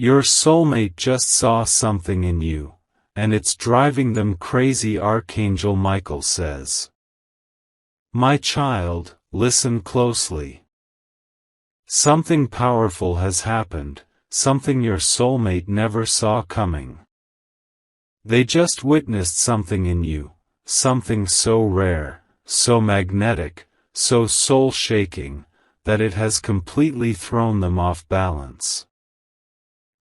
Your soulmate just saw something in you, and it's driving them crazy, Archangel Michael says. My child, listen closely. Something powerful has happened, something your soulmate never saw coming. They just witnessed something in you, something so rare, so magnetic, so soul-shaking, that it has completely thrown them off balance.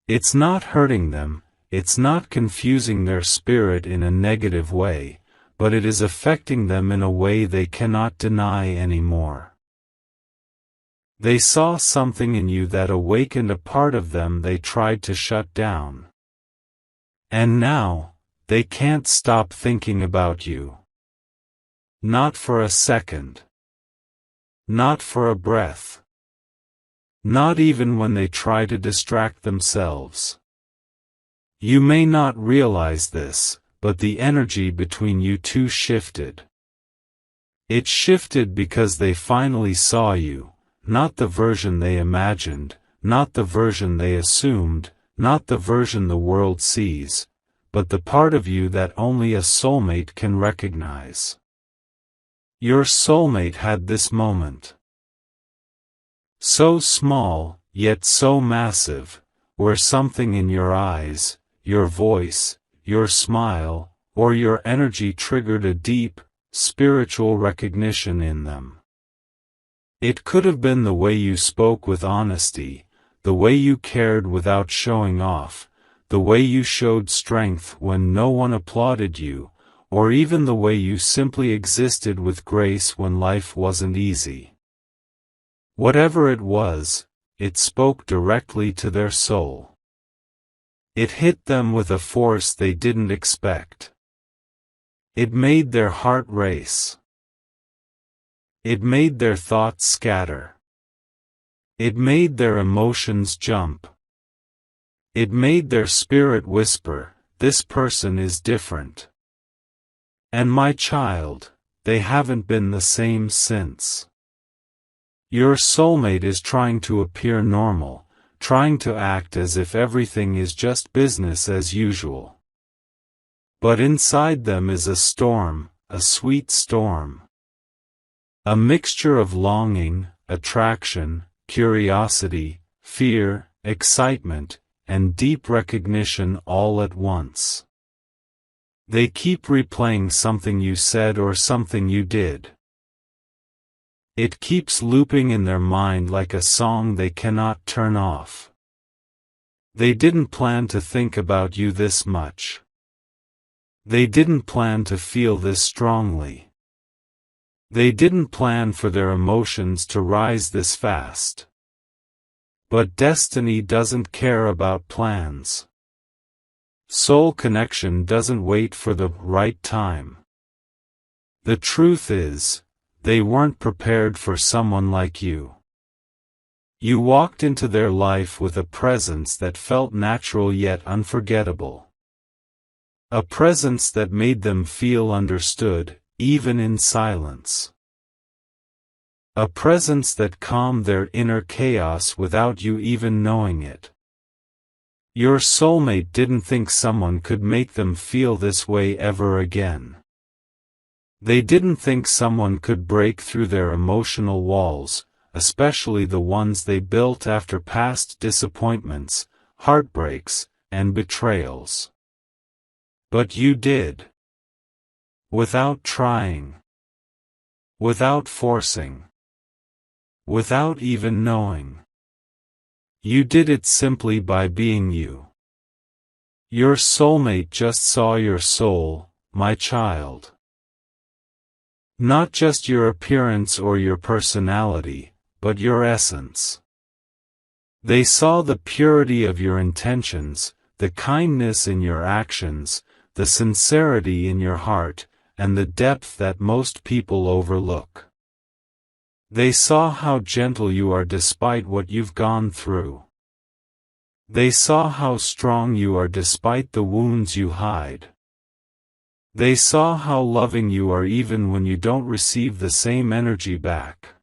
It's not hurting them, it's not confusing their spirit in a negative way, but it is affecting them in a way they cannot deny anymore. They saw something in you that awakened a part of them they tried to shut down. And now, they can't stop thinking about you. Not for a second. Not for a breath. Not even when they try to distract themselves. You may not realize this, but the energy between you two shifted. It shifted because they finally saw you, not the version they imagined, not the version they assumed, not the version the world sees, but the part of you that only a soulmate can recognize. Your soulmate had this moment. So small, yet so massive, where something in your eyes, your voice, your smile, or your energy triggered a deep, spiritual recognition in them. It could have been the way you spoke with honesty, the way you cared without showing off, the way you showed strength when no one applauded you, or even the way you simply existed with grace when life wasn't easy. Whatever it was, it spoke directly to their soul. It hit them with a force they didn't expect. It made their heart race. It made their thoughts scatter. It made their emotions jump. It made their spirit whisper, "This person is different." And my child, they haven't been the same since. Your soulmate is trying to appear normal, trying to act as if everything is just business as usual. But inside them is a storm, a sweet storm. A mixture of longing, attraction, curiosity, fear, excitement, and deep recognition all at once. They keep replaying something you said or something you did. It keeps looping in their mind like a song they cannot turn off. They didn't plan to think about you this much. They didn't plan to feel this strongly. They didn't plan for their emotions to rise this fast. But destiny doesn't care about plans. Soul connection doesn't wait for the right time. The truth is, they weren't prepared for someone like you. You walked into their life with a presence that felt natural yet unforgettable. A presence that made them feel understood, even in silence. A presence that calmed their inner chaos without you even knowing it. Your soulmate didn't think someone could make them feel this way ever again. They didn't think someone could break through their emotional walls, especially the ones they built after past disappointments, heartbreaks, and betrayals. But you did. Without trying. Without forcing. Without even knowing. You did it simply by being you. Your soulmate just saw your soul, my child. Not just your appearance or your personality, but your essence. They saw the purity of your intentions, the kindness in your actions, the sincerity in your heart, and the depth that most people overlook. They saw how gentle you are despite what you've gone through. They saw how strong you are despite the wounds you hide. They saw how loving you are even when you don't receive the same energy back.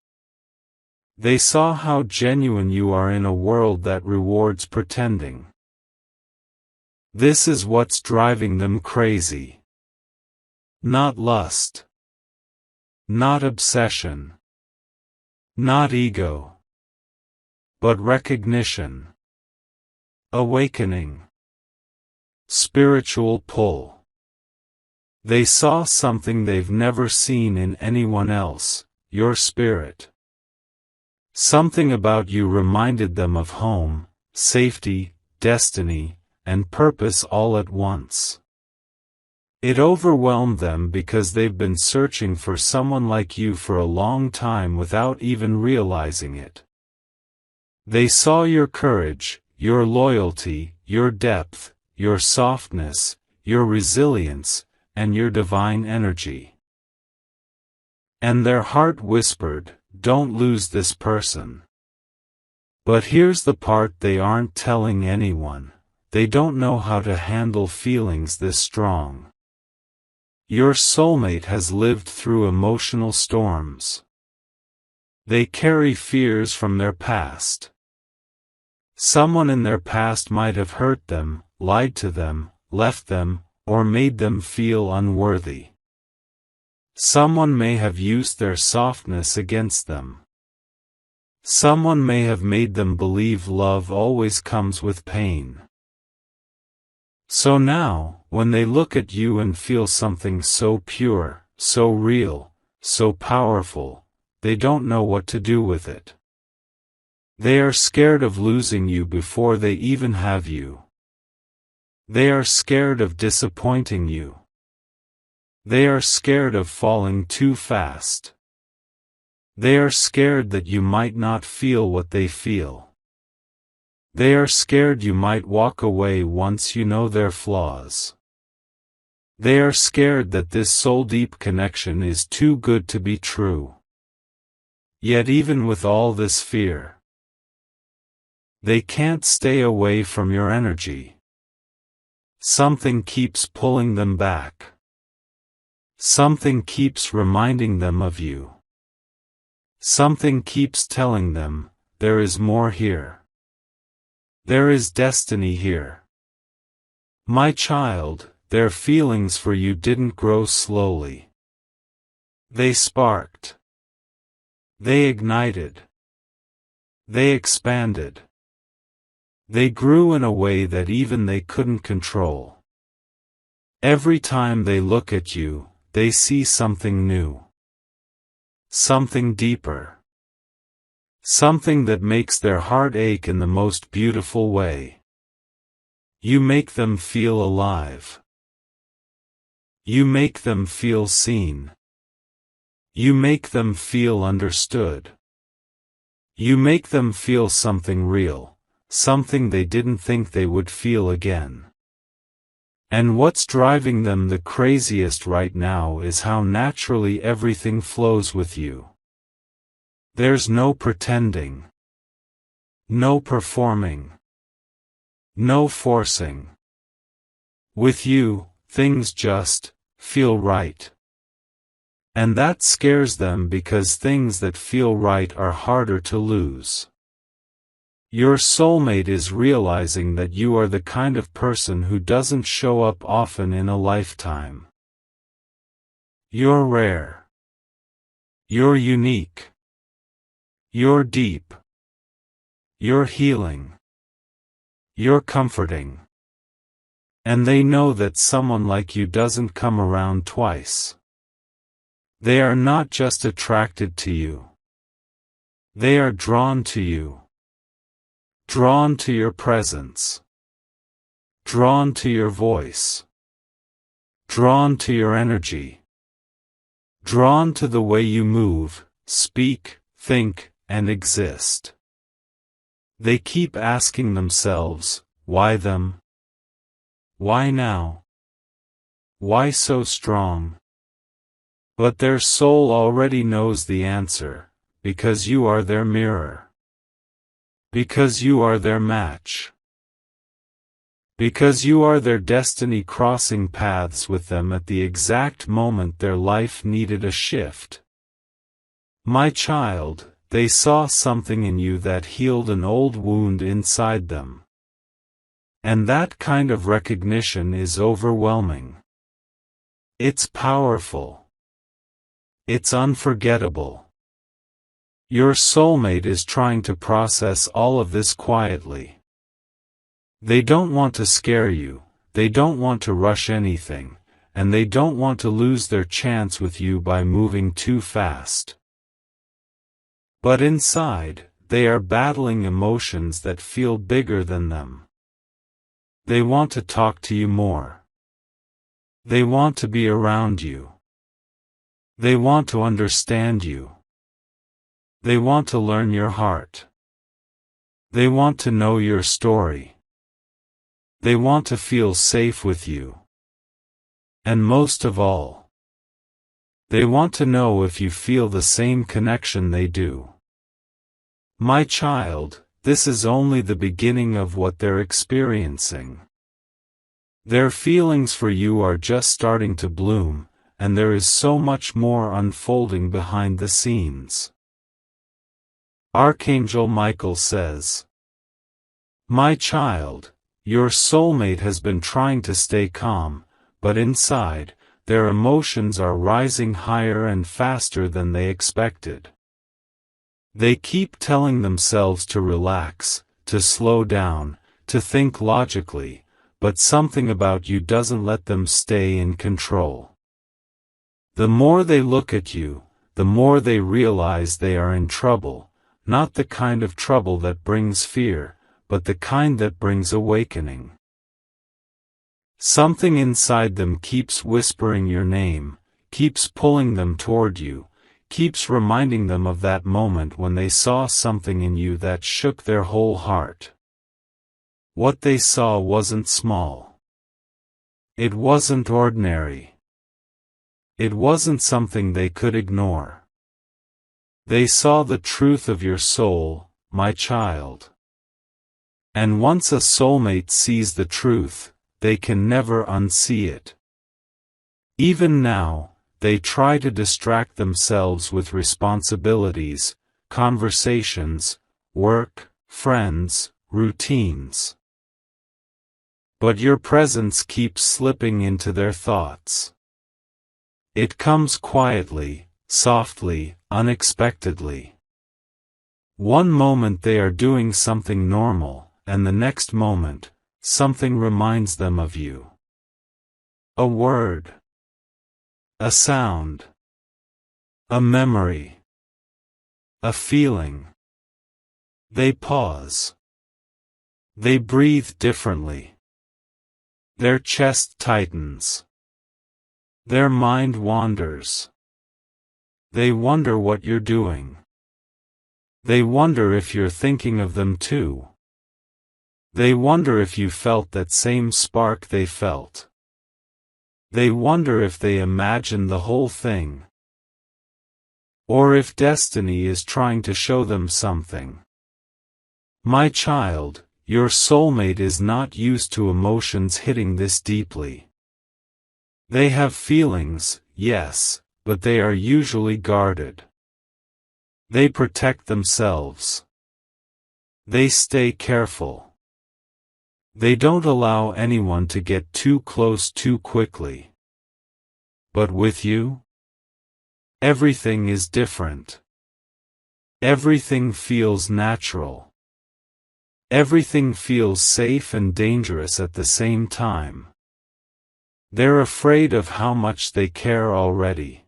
They saw how genuine you are in a world that rewards pretending. This is what's driving them crazy. Not lust. Not obsession. Not ego. But recognition. Awakening. Spiritual pull. They saw something they've never seen in anyone else, your spirit. Something about you reminded them of home, safety, destiny, and purpose all at once. It overwhelmed them because they've been searching for someone like you for a long time without even realizing it. They saw your courage, your loyalty, your depth, your softness, your resilience, and your divine energy. And their heart whispered, "Don't lose this person." But here's the part they aren't telling anyone. They don't know how to handle feelings this strong. Your soulmate has lived through emotional storms. They carry fears from their past. Someone in their past might have hurt them, lied to them, left them, or made them feel unworthy. Someone may have used their softness against them. Someone may have made them believe love always comes with pain. So now, when they look at you and feel something so pure, so real, so powerful, they don't know what to do with it. They are scared of losing you before they even have you. They are scared of disappointing you. They are scared of falling too fast. They are scared that you might not feel what they feel. They are scared you might walk away once you know their flaws. They are scared that this soul-deep connection is too good to be true. Yet even with all this fear, they can't stay away from your energy. Something keeps pulling them back. Something keeps reminding them of you. Something keeps telling them, there is more here. There is destiny here. My child, their feelings for you didn't grow slowly. They sparked. They ignited. They expanded. They grew in a way that even they couldn't control. Every time they look at you, they see something new. Something deeper. Something that makes their heart ache in the most beautiful way. You make them feel alive. You make them feel seen. You make them feel understood. You make them feel something real, something they didn't think they would feel again. And what's driving them the craziest right now is how naturally everything flows with you. There's no pretending. No performing. No forcing. With you, things just feel right. And that scares them because things that feel right are harder to lose. Your soulmate is realizing that you are the kind of person who doesn't show up often in a lifetime. You're rare. You're unique. You're deep. You're healing. You're comforting. And they know that someone like you doesn't come around twice. They are not just attracted to you. They are drawn to you. Drawn to your presence. Drawn to your voice. Drawn to your energy. Drawn to the way you move, speak, think, and exist. They keep asking themselves, why them? Why now? Why so strong? But their soul already knows the answer, because you are their mirror. Because you are their match. Because you are their destiny crossing paths with them at the exact moment their life needed a shift. My child, they saw something in you that healed an old wound inside them. And that kind of recognition is overwhelming. It's powerful. It's unforgettable. Your soulmate is trying to process all of this quietly. They don't want to scare you, they don't want to rush anything, and they don't want to lose their chance with you by moving too fast. But inside, they are battling emotions that feel bigger than them. They want to talk to you more. They want to be around you. They want to understand you. They want to learn your heart. They want to know your story. They want to feel safe with you. And most of all, they want to know if you feel the same connection they do. My child, this is only the beginning of what they're experiencing. Their feelings for you are just starting to bloom, and there is so much more unfolding behind the scenes. Archangel Michael says, "My child, your soulmate has been trying to stay calm, but inside, their emotions are rising higher and faster than they expected. They keep telling themselves to relax, to slow down, to think logically, but something about you doesn't let them stay in control. The more they look at you, the more they realize they are in trouble. Not the kind of trouble that brings fear, but the kind that brings awakening. Something inside them keeps whispering your name, keeps pulling them toward you, keeps reminding them of that moment when they saw something in you that shook their whole heart. What they saw wasn't small. It wasn't ordinary. It wasn't something they could ignore. They saw the truth of your soul, my child. And once a soulmate sees the truth, they can never unsee it. Even now, they try to distract themselves with responsibilities, conversations, work, friends, routines. But your presence keeps slipping into their thoughts. It comes quietly, softly, unexpectedly. One moment they are doing something normal, and the next moment, something reminds them of you. A word. A sound. A memory. A feeling. They pause. They breathe differently. Their chest tightens. Their mind wanders. They wonder what you're doing. They wonder if you're thinking of them too. They wonder if you felt that same spark they felt. They wonder if they imagined the whole thing. Or if destiny is trying to show them something. My child, your soulmate is not used to emotions hitting this deeply. They have feelings, yes, but they are usually guarded. They protect themselves. They stay careful. They don't allow anyone to get too close too quickly. But with you, everything is different. Everything feels natural. Everything feels safe and dangerous at the same time. They're afraid of how much they care already.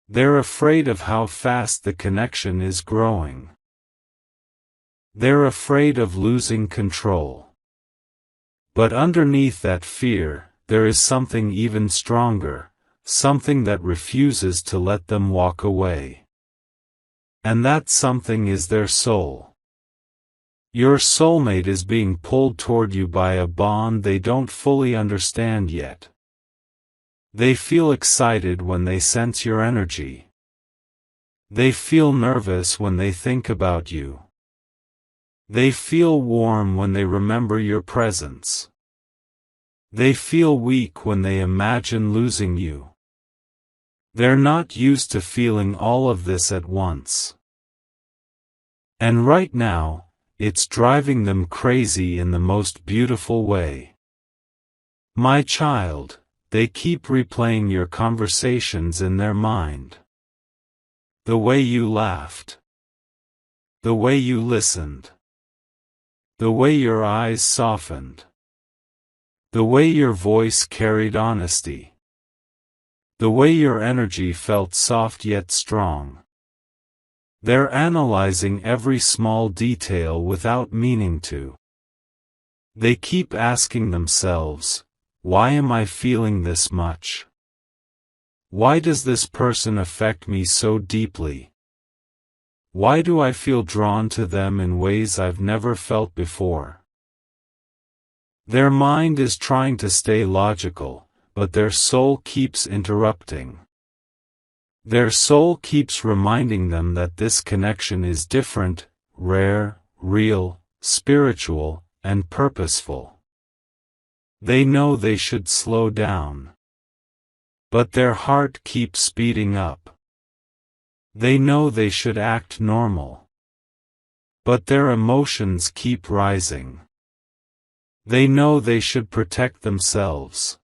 They're afraid of how fast the connection is growing. They're afraid of losing control. But underneath that fear, there is something even stronger, something that refuses to let them walk away. And that something is their soul. Your soulmate is being pulled toward you by a bond they don't fully understand yet. They feel excited when they sense your energy. They feel nervous when they think about you. They feel warm when they remember your presence. They feel weak when they imagine losing you. They're not used to feeling all of this at once. And right now, it's driving them crazy in the most beautiful way. My child, they keep replaying your conversations in their mind. The way you laughed. The way you listened. The way your eyes softened. The way your voice carried honesty. The way your energy felt soft yet strong. They're analyzing every small detail without meaning to. They keep asking themselves, why am I feeling this much? Why does this person affect me so deeply? Why do I feel drawn to them in ways I've never felt before? Their mind is trying to stay logical, but their soul keeps interrupting. Their soul keeps reminding them that this connection is different, rare, real, spiritual, and purposeful. They know they should slow down. But their heart keeps speeding up. They know they should act normal. But their emotions keep rising. They know they should protect themselves.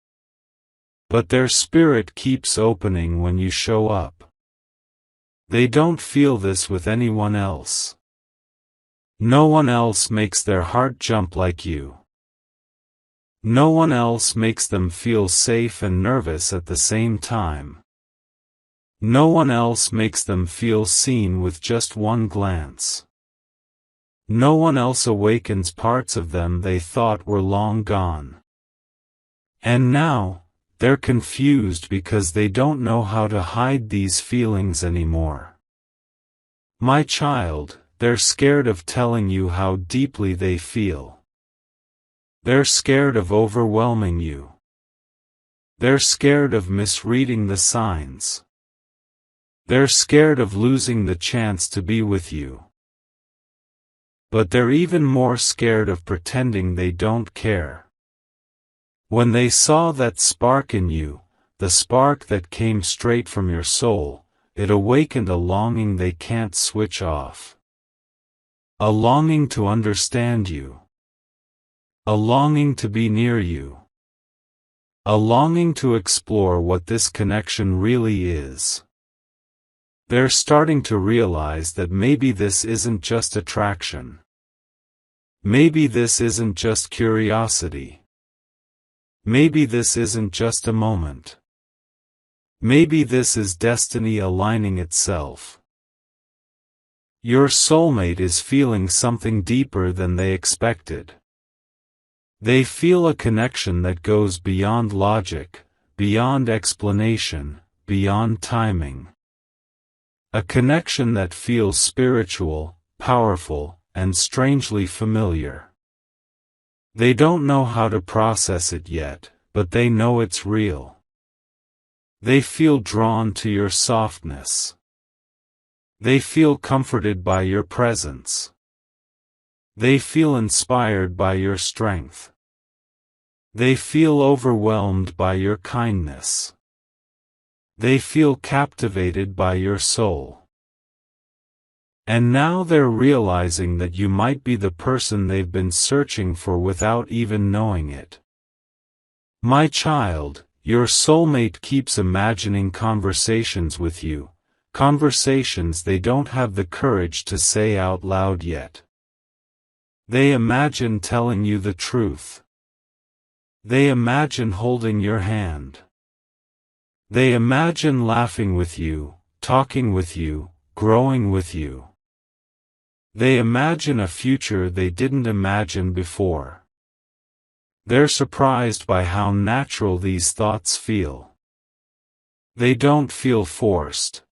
But their spirit keeps opening when you show up. They don't feel this with anyone else. No one else makes their heart jump like you. No one else makes them feel safe and nervous at the same time. No one else makes them feel seen with just one glance. No one else awakens parts of them they thought were long gone. And now, they're confused because they don't know how to hide these feelings anymore. My child, they're scared of telling you how deeply they feel. They're scared of overwhelming you. They're scared of misreading the signs. They're scared of losing the chance to be with you. But they're even more scared of pretending they don't care. When they saw that spark in you, the spark that came straight from your soul, it awakened a longing they can't switch off. A longing to understand you. A longing to be near you. A longing to explore what this connection really is. They're starting to realize that maybe this isn't just attraction. Maybe this isn't just curiosity. Maybe this isn't just a moment. Maybe this is destiny aligning itself. Your soulmate is feeling something deeper than they expected. They feel a connection that goes beyond logic, beyond explanation, beyond timing. A connection that feels spiritual, powerful, and strangely familiar. They don't know how to process it yet, but they know it's real. They feel drawn to your softness. They feel comforted by your presence. They feel inspired by your strength. They feel overwhelmed by your kindness. They feel captivated by your soul. And now they're realizing that you might be the person they've been searching for without even knowing it. My child, your soulmate keeps imagining conversations with you, conversations they don't have the courage to say out loud yet. They imagine telling you the truth. They imagine holding your hand. They imagine laughing with you, talking with you, growing with you. They imagine a future they didn't imagine before. They're surprised by how natural these thoughts feel. They don't feel forced.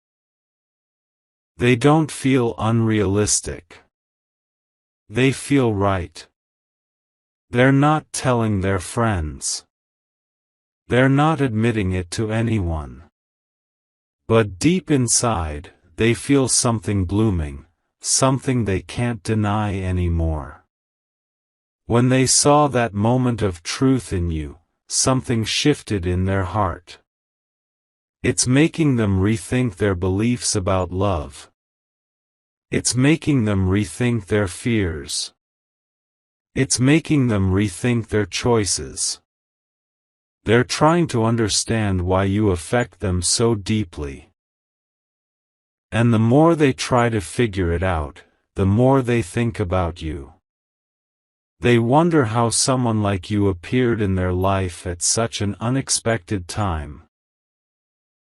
They don't feel unrealistic. They feel right. They're not telling their friends. They're not admitting it to anyone. But deep inside, they feel something blooming, something they can't deny anymore. When they saw that moment of truth in you, something shifted in their heart. It's making them rethink their beliefs about love. It's making them rethink their fears. It's making them rethink their choices. They're trying to understand why you affect them so deeply. And the more they try to figure it out, the more they think about you. They wonder how someone like you appeared in their life at such an unexpected time.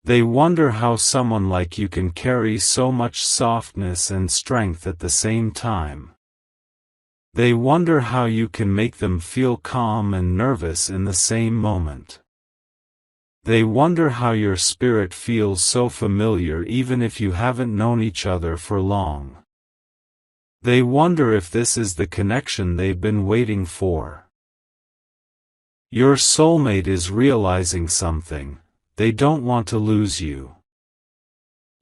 They wonder how someone like you can carry so much softness and strength at the same time. They wonder how you can make them feel calm and nervous in the same moment. They wonder how your spirit feels so familiar even if you haven't known each other for long. They wonder if this is the connection they've been waiting for. Your soulmate is realizing something. They don't want to lose you.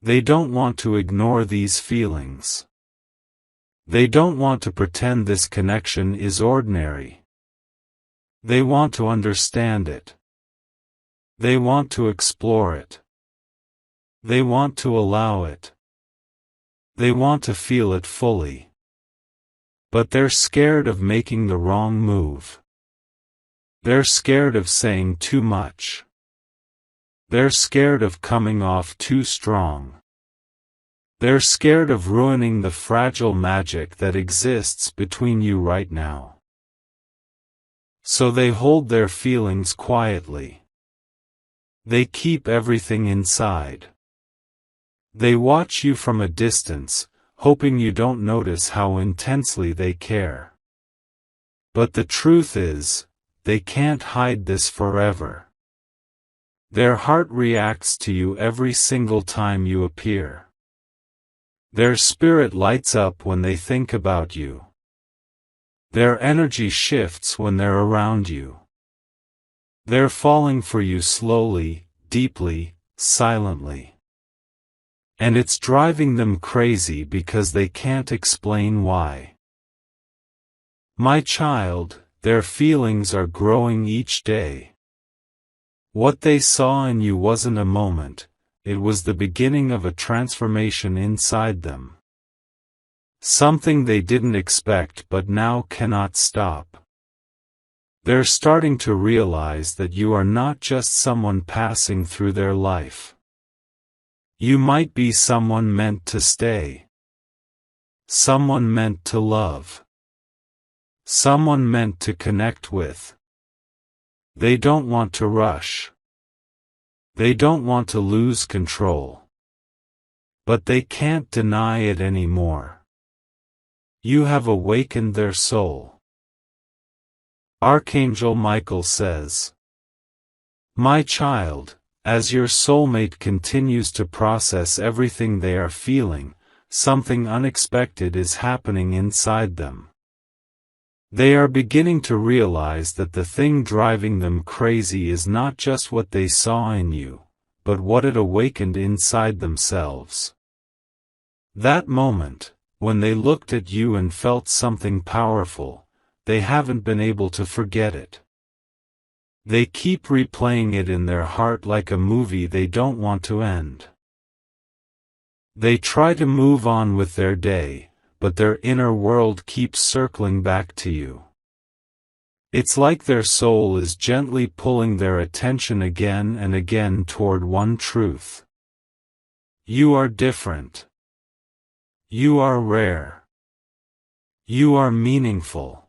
They don't want to ignore these feelings. They don't want to pretend this connection is ordinary. They want to understand it. They want to explore it. They want to allow it. They want to feel it fully. But they're scared of making the wrong move. They're scared of saying too much. They're scared of coming off too strong. They're scared of ruining the fragile magic that exists between you right now. So they hold their feelings quietly. They keep everything inside. They watch you from a distance, hoping you don't notice how intensely they care. But the truth is, they can't hide this forever. Their heart reacts to you every single time you appear. Their spirit lights up when they think about you. Their energy shifts when they're around you. They're falling for you slowly, deeply, silently. And it's driving them crazy because they can't explain why. My child, their feelings are growing each day. What they saw in you wasn't a moment. It was the beginning of a transformation inside them. Something they didn't expect but now cannot stop. They're starting to realize that you are not just someone passing through their life. You might be someone meant to stay. Someone meant to love. Someone meant to connect with. They don't want to rush. They don't want to lose control. But they can't deny it anymore. You have awakened their soul. Archangel Michael says, "My child, as your soulmate continues to process everything they are feeling, something unexpected is happening inside them. They are beginning to realize that the thing driving them crazy is not just what they saw in you, but what it awakened inside themselves. That moment, when they looked at you and felt something powerful, they haven't been able to forget it. They keep replaying it in their heart like a movie they don't want to end. They try to move on with their day, but their inner world keeps circling back to you. It's like their soul is gently pulling their attention again and again toward one truth. You are different. You are rare. You are meaningful.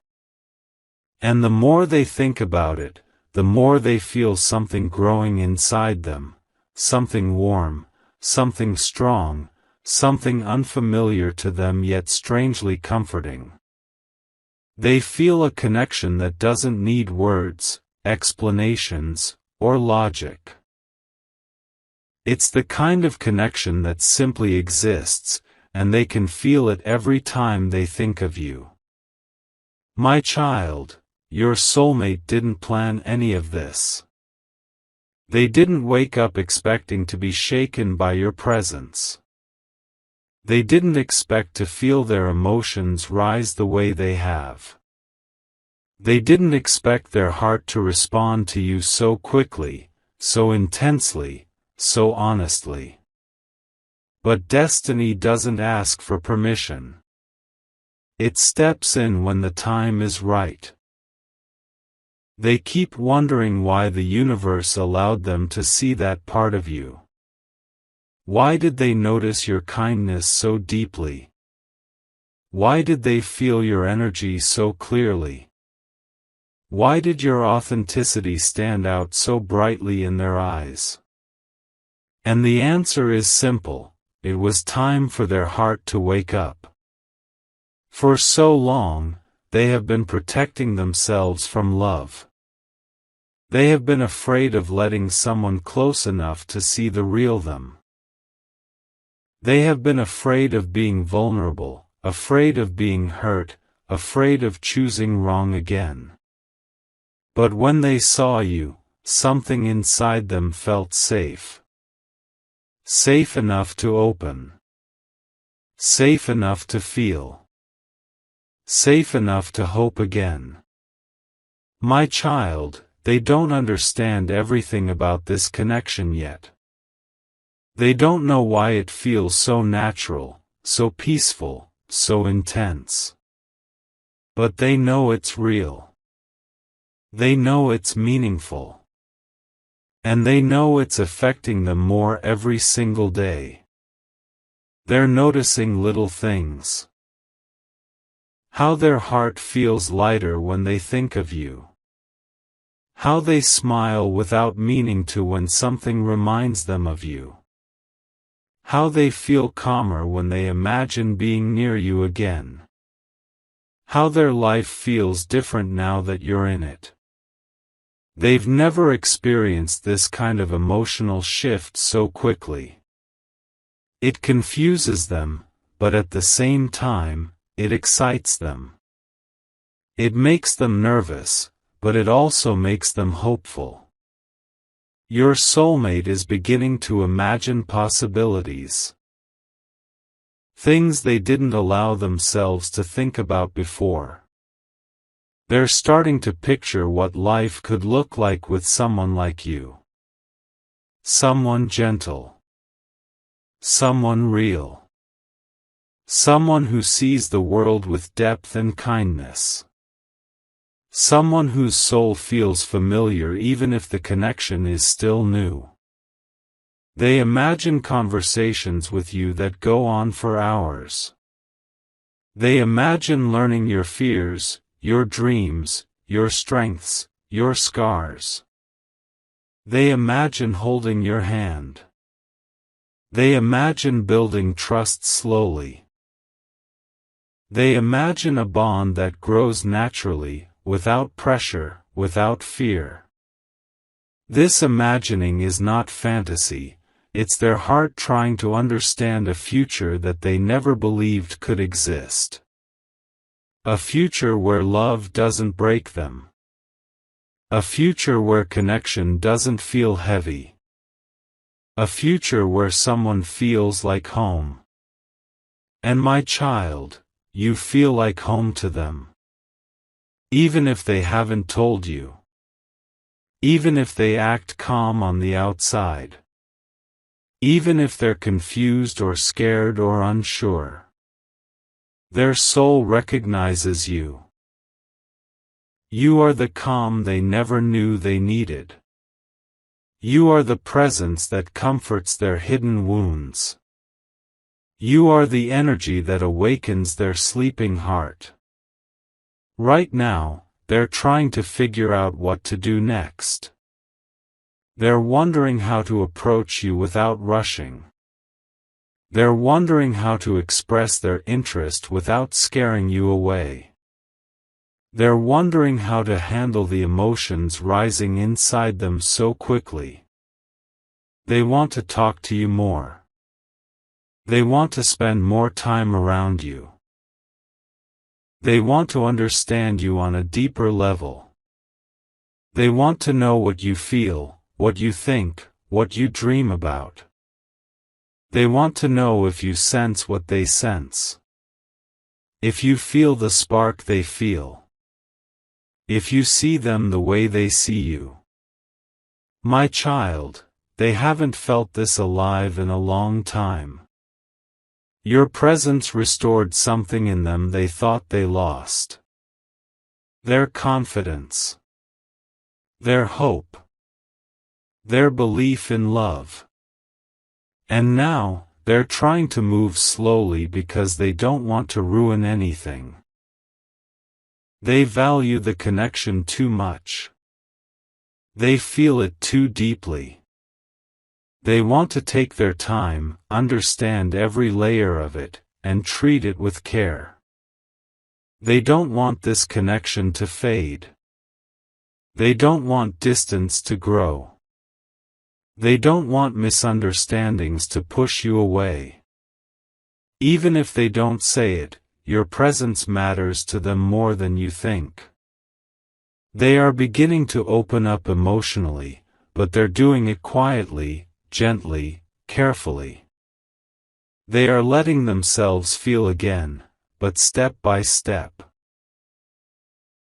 And the more they think about it, the more they feel something growing inside them, something warm, something strong, something unfamiliar to them yet strangely comforting. They feel a connection that doesn't need words, explanations, or logic. It's the kind of connection that simply exists, and they can feel it every time they think of you. My child, your soulmate didn't plan any of this. They didn't wake up expecting to be shaken by your presence. They didn't expect to feel their emotions rise the way they have. They didn't expect their heart to respond to you so quickly, so intensely, so honestly. But destiny doesn't ask for permission. It steps in when the time is right. They keep wondering why the universe allowed them to see that part of you. Why did they notice your kindness so deeply? Why did they feel your energy so clearly? Why did your authenticity stand out so brightly in their eyes? And the answer is simple: it was time for their heart to wake up. For so long, they have been protecting themselves from love. They have been afraid of letting someone close enough to see the real them. They have been afraid of being vulnerable, afraid of being hurt, afraid of choosing wrong again. But when they saw you, something inside them felt safe. Safe enough to open. Safe enough to feel. Safe enough to hope again. My child, they don't understand everything about this connection yet. They don't know why it feels so natural, so peaceful, so intense. But they know it's real. They know it's meaningful. And they know it's affecting them more every single day. They're noticing little things. How their heart feels lighter when they think of you. How they smile without meaning to when something reminds them of you. How they feel calmer when they imagine being near you again. How their life feels different now that you're in it. They've never experienced this kind of emotional shift so quickly. It confuses them, but at the same time, it excites them. It makes them nervous, but it also makes them hopeful. Your soulmate is beginning to imagine possibilities. Things they didn't allow themselves to think about before. They're starting to picture what life could look like with someone like you. Someone gentle. Someone real. Someone who sees the world with depth and kindness. Someone whose soul feels familiar even if the connection is still new. They imagine conversations with you that go on for hours. They imagine learning your fears, your dreams, your strengths, your scars. They imagine holding your hand. They imagine building trust slowly. They imagine a bond that grows naturally, without pressure, without fear. This imagining is not fantasy, it's their heart trying to understand a future that they never believed could exist. A future where love doesn't break them. A future where connection doesn't feel heavy. A future where someone feels like home. And my child, you feel like home to them. Even if they haven't told you. Even if they act calm on the outside. Even if they're confused or scared or unsure. Their soul recognizes you. You are the calm they never knew they needed. You are the presence that comforts their hidden wounds. You are the energy that awakens their sleeping heart. Right now, they're trying to figure out what to do next. They're wondering how to approach you without rushing. They're wondering how to express their interest without scaring you away. They're wondering how to handle the emotions rising inside them so quickly. They want to talk to you more. They want to spend more time around you. They want to understand you on a deeper level. They want to know what you feel, what you think, what you dream about. They want to know if you sense what they sense. If you feel the spark they feel. If you see them the way they see you. My child, they haven't felt this alive in a long time. Your presence restored something in them they thought they lost. Their confidence. Their hope. Their belief in love. And now, they're trying to move slowly because they don't want to ruin anything. They value the connection too much. They feel it too deeply. They want to take their time, understand every layer of it, and treat it with care. They don't want this connection to fade. They don't want distance to grow. They don't want misunderstandings to push you away. Even if they don't say it, your presence matters to them more than you think. They are beginning to open up emotionally, but they're doing it quietly, gently, carefully. They are letting themselves feel again, but step by step.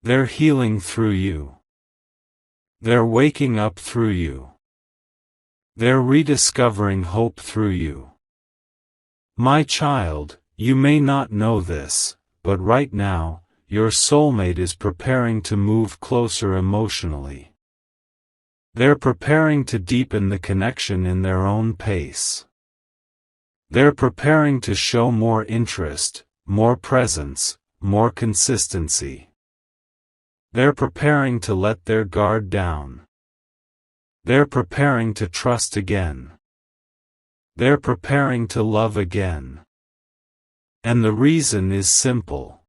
They're healing through you. They're waking up through you. They're rediscovering hope through you. My child, you may not know this, but right now, your soulmate is preparing to move closer emotionally. They're preparing to deepen the connection in their own pace. They're preparing to show more interest, more presence, more consistency. They're preparing to let their guard down. They're preparing to trust again. They're preparing to love again. And the reason is simple.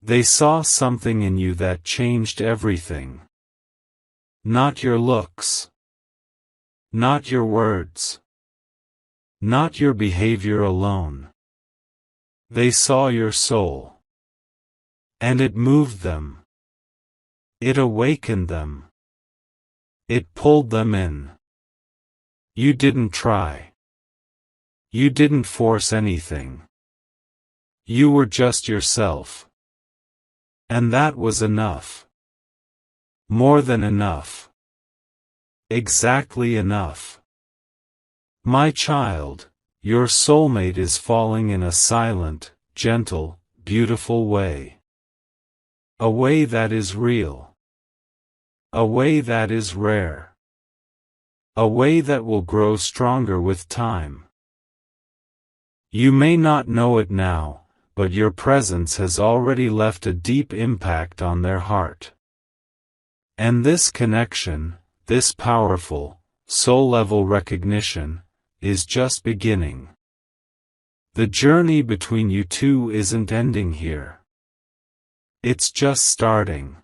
They saw something in you that changed everything. Not your looks. Not your words. Not your behavior alone. They saw your soul. And it moved them. It awakened them. It pulled them in. You didn't try. You didn't force anything. You were just yourself. And that was enough. More than enough. Exactly enough. My child, your soulmate is falling in a silent, gentle, beautiful way. A way that is real. A way that is rare. A way that will grow stronger with time. You may not know it now, but your presence has already left a deep impact on their heart. And this connection, this powerful, soul-level recognition, is just beginning. The journey between you two isn't ending here. It's just starting.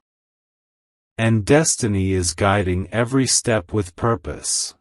And destiny is guiding every step with purpose.